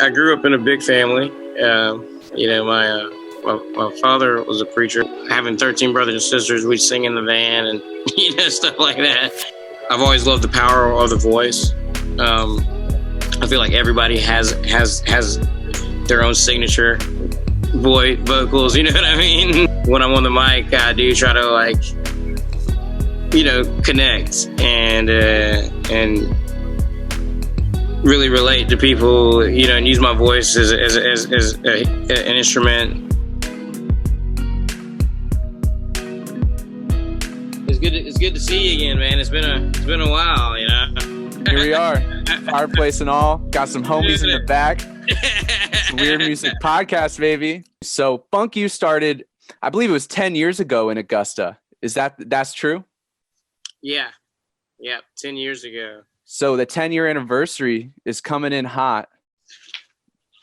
I grew up in a big family. My father was a preacher. Having 13 brothers and sisters, we'd sing in the van and stuff like that. I've always loved the power of the voice. I feel like everybody has their own signature vocals. You know what I mean? When I'm on the mic, I do try to connect and really relate to people, and use my voice as an instrument. It's good to see you again, man. It's been a while, Here we are, fireplace and all. Got some homies in the back. Some Weird Music Podcast, baby. So Funk You started, I believe it was 10 years ago in Augusta. That's true? Yeah, 10 years ago. So the 10-year anniversary is coming in hot.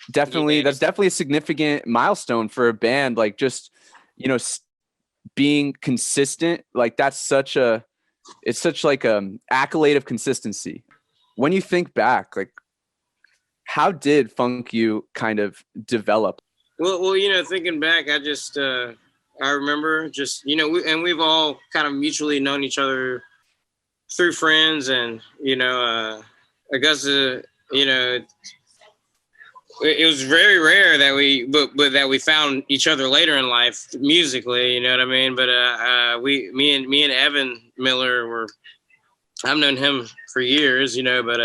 Definitely, that's definitely a significant milestone for a band. Like, just, being consistent. Like, it's such like a accolade of consistency. When you think back, like, how did Funk You kind of develop? Well, thinking back, I remember just, we've all kind of mutually known each other through friends, and Augusta, it was very rare that we found each other later in life musically, you know what I mean? But me and Evan Miller I've known him for years, but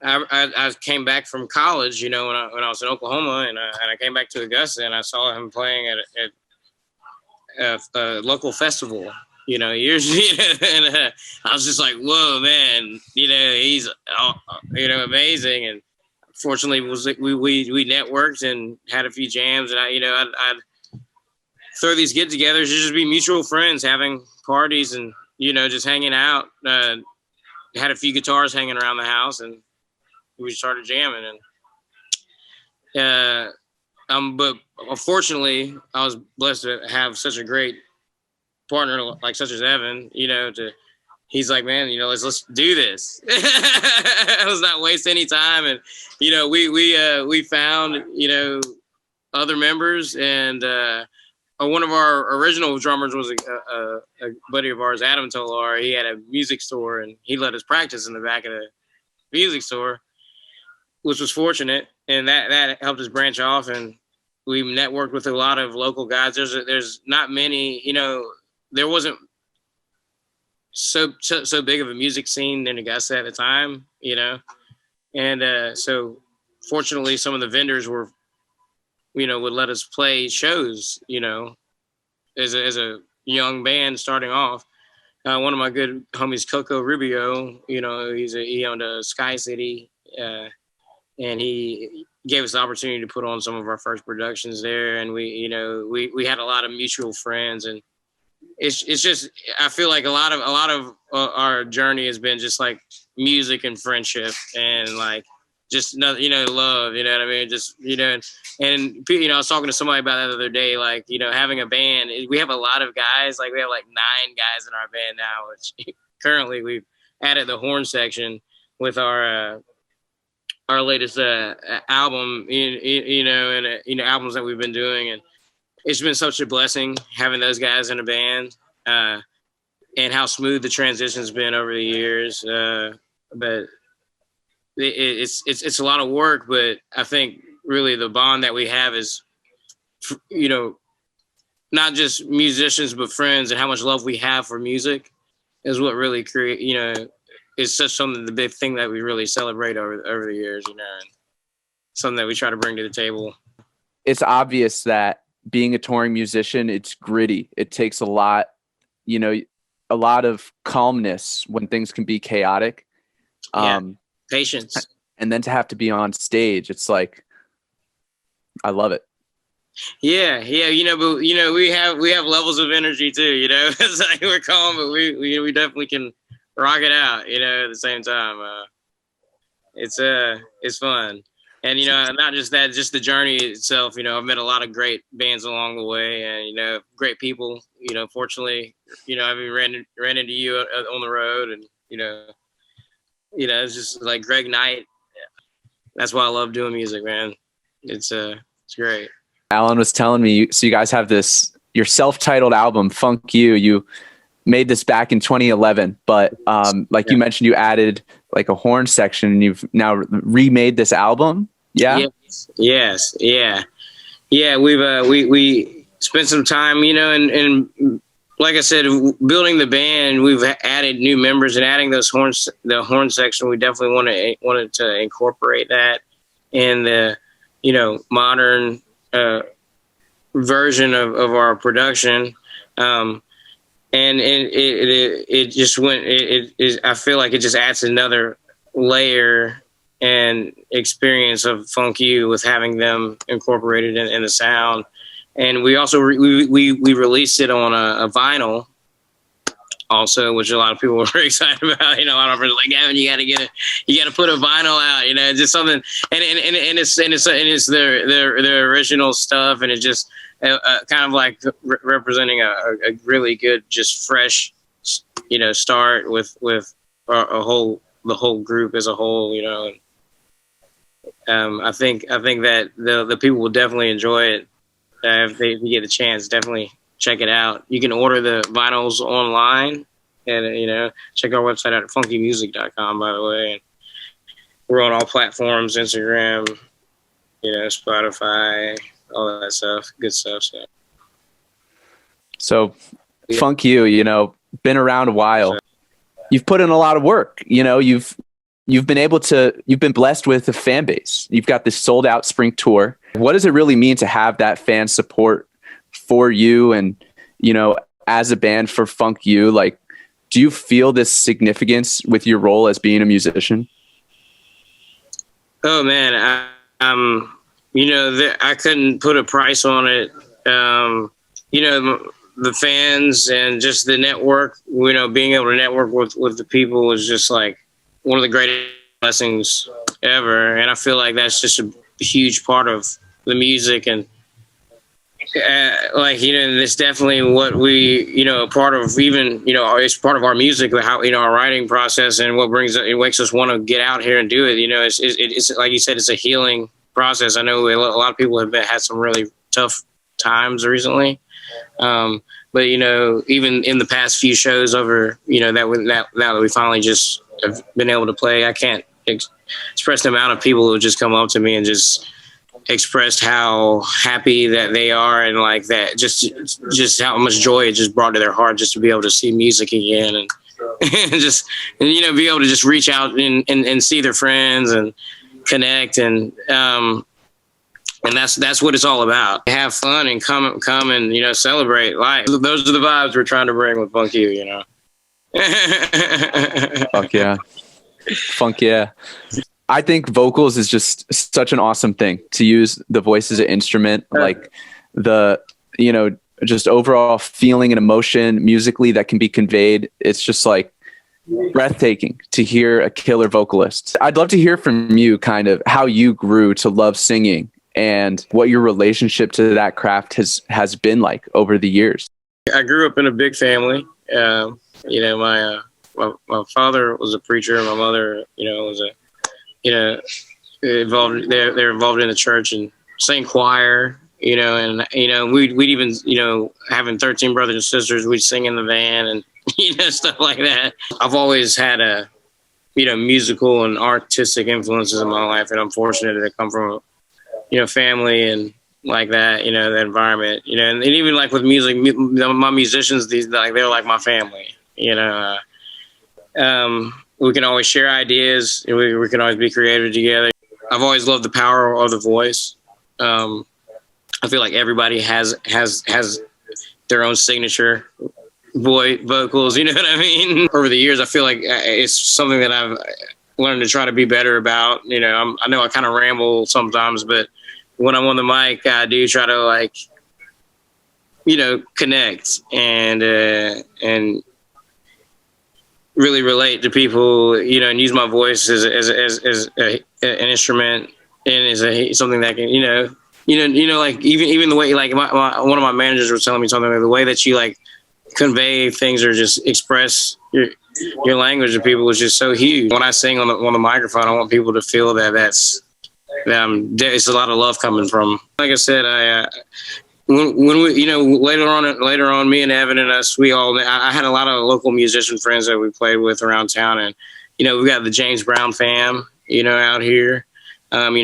I came back from college, when I was in Oklahoma, and I came back to Augusta, and I saw him playing at a local festival. Years, and I was just like, whoa, man, he's, amazing. And fortunately, we networked and had a few jams, and I'd throw these get-togethers, just be mutual friends, having parties, and just hanging out. Had a few guitars hanging around the house, and we started jamming. And but unfortunately, I was blessed to have such a great partner such as Evan, he's like, man, let's do this. Let's not waste any time. And we found other members, and one of our original drummers was a buddy of ours, Adam Tolar. He had a music store, and he let us practice in the back of the music store, which was fortunate, and that helped us branch off. And we networked with a lot of local guys. There's not many, there wasn't so big of a music scene in Augusta at the time, and so fortunately some of the vendors would let us play shows, as a young band starting off. One of my good homies, Coco Rubio, he owned a Sky City, and he gave us the opportunity to put on some of our first productions there, and we had a lot of mutual friends. And it's just, I feel like a lot of our journey has been just like music and friendship, and just love, you know what I mean? Just, and I was talking to somebody about that the other day, having a band. We have a lot of guys, we have 9 guys in our band now, which currently we've added the horn section with our latest album, and albums that we've been doing. And it's been such a blessing having those guys in a band, and how smooth the transition's been over the years. But it's a lot of work, but I think really the bond that we have is, not just musicians, but friends, and how much love we have for music is what really is such something, the big thing that we really celebrate over the years, and something that we try to bring to the table. It's obvious that being a touring musician, it's gritty. It takes a lot of calmness when things can be chaotic. Patience. And then to have to be on stage, it's like, I love it. Yeah. But we have levels of energy too. It's like we're calm, but we definitely can rock it out. At the same time, it's fun. And, not just that, just the journey itself. I've met a lot of great bands along the way, and, great people. Fortunately, I've ran into you on the road, and, it's just like Greg Knight, that's why I love doing music, man. It's great. Alan was telling me, so you guys have your self-titled album, Funk You. You made this back in 2011, but you mentioned, you added like a horn section, and you've now remade this album. Yeah. Yes. Yeah. We spent some time, and like I said, building the band. We've added new members, and adding the horn section. We definitely wanted to incorporate that in the, modern version of our production. And it just went. I feel like it just adds another layer and experience of Funk You with having them incorporated in the sound. And we also we released it on a vinyl also, which a lot of people were very excited about. A lot of people like, Gavin, you got to put a vinyl out. Just something, and it's the original stuff, and it's just kind of like representing a really good, just fresh, start with the whole group as a whole. I think that the people will definitely enjoy it. If you get a chance, definitely check it out. You can order the vinyls online, and check our website out at funkymusic.com, by the way. And we're on all platforms, Instagram, Spotify, all that stuff, good stuff. So yeah. Funk You, been around a while. You've put in a lot of work. You've been blessed with a fan base. You've got this sold out spring tour. What does it really mean to have that fan support for you and, as a band for Funk You? Like, do you feel this significance with your role as being a musician? Oh man, I couldn't put a price on it. The fans and just the network, being able to network with the people was just like one of the greatest blessings ever. And I feel like that's just a huge part of the music. And it's definitely what we, part of, even, it's part of our music, how, our writing process, and what makes us want to get out here and do it. It's like you said, it's a healing process. I know a lot of people have had some really tough times recently. But even in the past few shows over, now that we finally just have been able to play, I can't express the amount of people who just come up to me and just expressed how happy that they are, and like that, just how much joy it just brought to their heart just to be able to see music again, and be able to just reach out and see their friends and connect, and that's what it's all about. Have fun and come and celebrate life. Those are the vibes we're trying to bring with Funk You. Funk yeah. I think vocals is just such an awesome thing, to use the voice as an instrument, like just overall feeling and emotion musically that can be conveyed. It's just like breathtaking to hear a killer vocalist. I'd love to hear from you kind of how you grew to love singing and what your relationship to that craft has been like over the years. I grew up in a big family. My father was a preacher, and my mother, was involved. They're involved in the church and sang choir. And we'd even having 13 brothers and sisters, we'd sing in the van and stuff like that. I've always had a musical and artistic influences in my life, and I'm fortunate to come from family and like that, the environment, and even like with music, my musicians, they're like my family. We can always share ideas. We can always be creative together. I've always loved the power of the voice. I feel like everybody has their own signature vocals. You know what I mean? Over the years, I feel like it's something that I've learned to try to be better about. I know I kind of ramble sometimes, but when I'm on the mic, I do try to connect and really relate to people, and use my voice as an instrument, and as something that can, like even the way, like one of my managers was telling me something, like the way that you convey things or just express your language to people is just so huge. When I sing on the microphone, I want people to feel that that's There's a lot of love coming from. Like I said, when we, later on, me and Evan and us, I had a lot of local musician friends that we played with around town, and we got the James Brown fam, out here.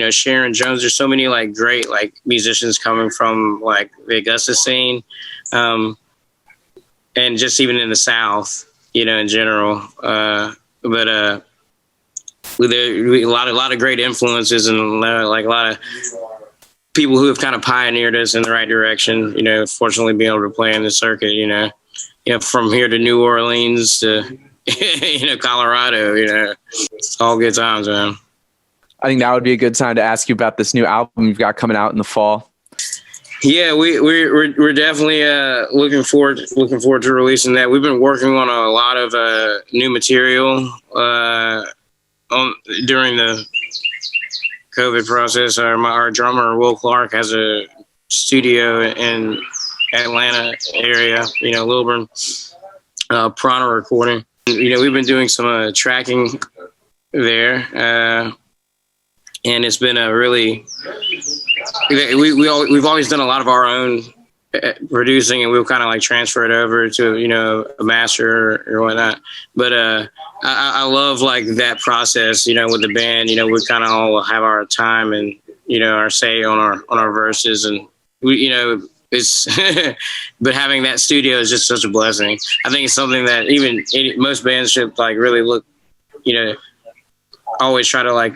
Sharon Jones. There's so many like great like musicians coming from like the Augusta scene, and just even in the South, in general. But a lot of great influences, and like a lot of people who have kind of pioneered us in the right direction. Fortunately being able to play in the circuit. From here to New Orleans to Colorado. It's all good times, man. I think that would be a good time to ask you about this new album you've got coming out in the fall. Yeah, we're definitely looking forward to releasing that. We've been working on a lot of new material during the COVID process. Our drummer Will Clark has a studio in Atlanta area, Lilburn, Prana Recording. We've been doing some tracking there. And it's been a really, we've always done a lot of our own producing, and we'll kind of like transfer it over to, a master or whatnot. But I love like that process, with the band. We kind of all have our time and, our say on our verses, and we, it's, but having that studio is just such a blessing. I think it's something that most bands should like really look, always try to like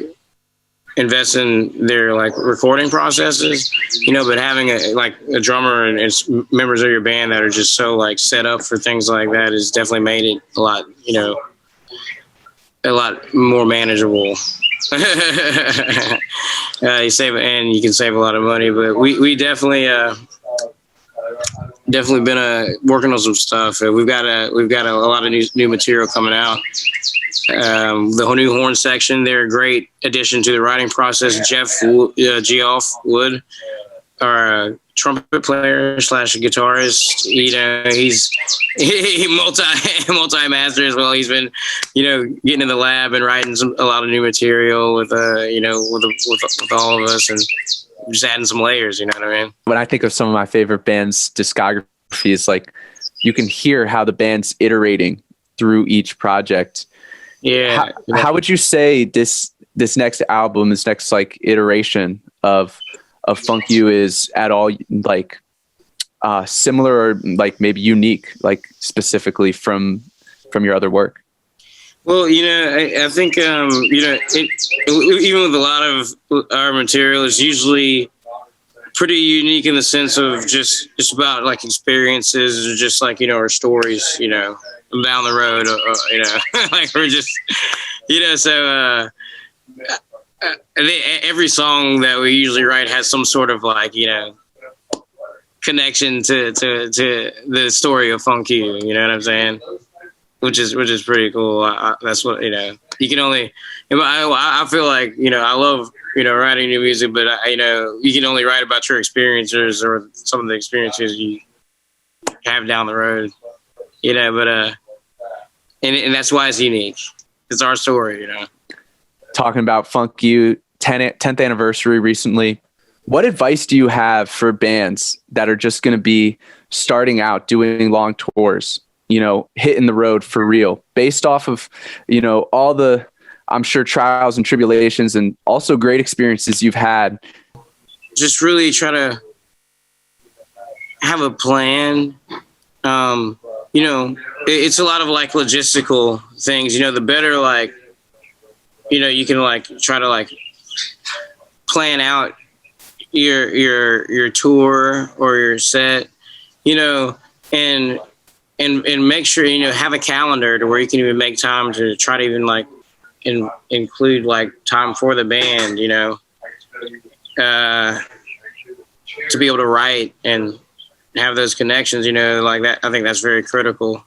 invest in their like recording processes, but having a drummer and members of your band that are just so like set up for things like that has definitely made it a lot more manageable. You save, and you can save a lot of money, but we definitely been working on some stuff. We've got a lot of new material coming out. The new horn section, they're a great addition to the writing process. Geoff Wood, our trumpet player / guitarist, he's multi-master as well. He's been, getting in the lab and writing a lot of new material with with all of us, and just adding some layers. You know what I mean? When I think of some of my favorite bands' discographies, like you can hear how the band's iterating through each project. Yeah. How would you say this next album, this next like iteration of Funk You is at all like similar or like maybe unique, like specifically from your other work? Well, I think even with a lot of our material, is usually pretty unique in the sense of just about like experiences, or just like our stories, down the road, like we're just, so every song that we usually write has some sort of like, connection to the story of Funk You, you know what I'm saying? Which is pretty cool. That's what, you can only, I feel like, I love, writing new music, but you can only write about your experiences or some of the experiences you have down the road, but, and that's why it's unique. It's our story, Talking about Funk You, 10th anniversary recently. What advice do you have for bands that are just going to be starting out doing long tours, hitting the road for real, based off of, all the, I'm sure, trials and tribulations and also great experiences you've had? Just really try to have a plan. It's a lot of like logistical things, the better, like, you can like try to like plan out your tour or your set, and make sure, have a calendar to where you can even make time to try to even like include like time for the band, to be able to write and have those connections, like that. I think that's very critical.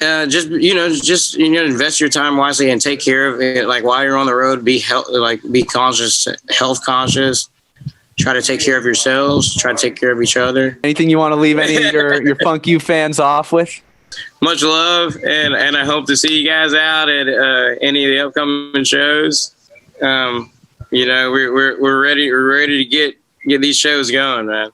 Just invest your time wisely and take care of it. Like while you're on the road, be conscious, health conscious. Try to take care of yourselves. Try to take care of each other. Anything you want to leave any of your Funk You fans off with? Much love, and I hope to see you guys out at any of the upcoming shows. You know, we're ready to get these shows going, man.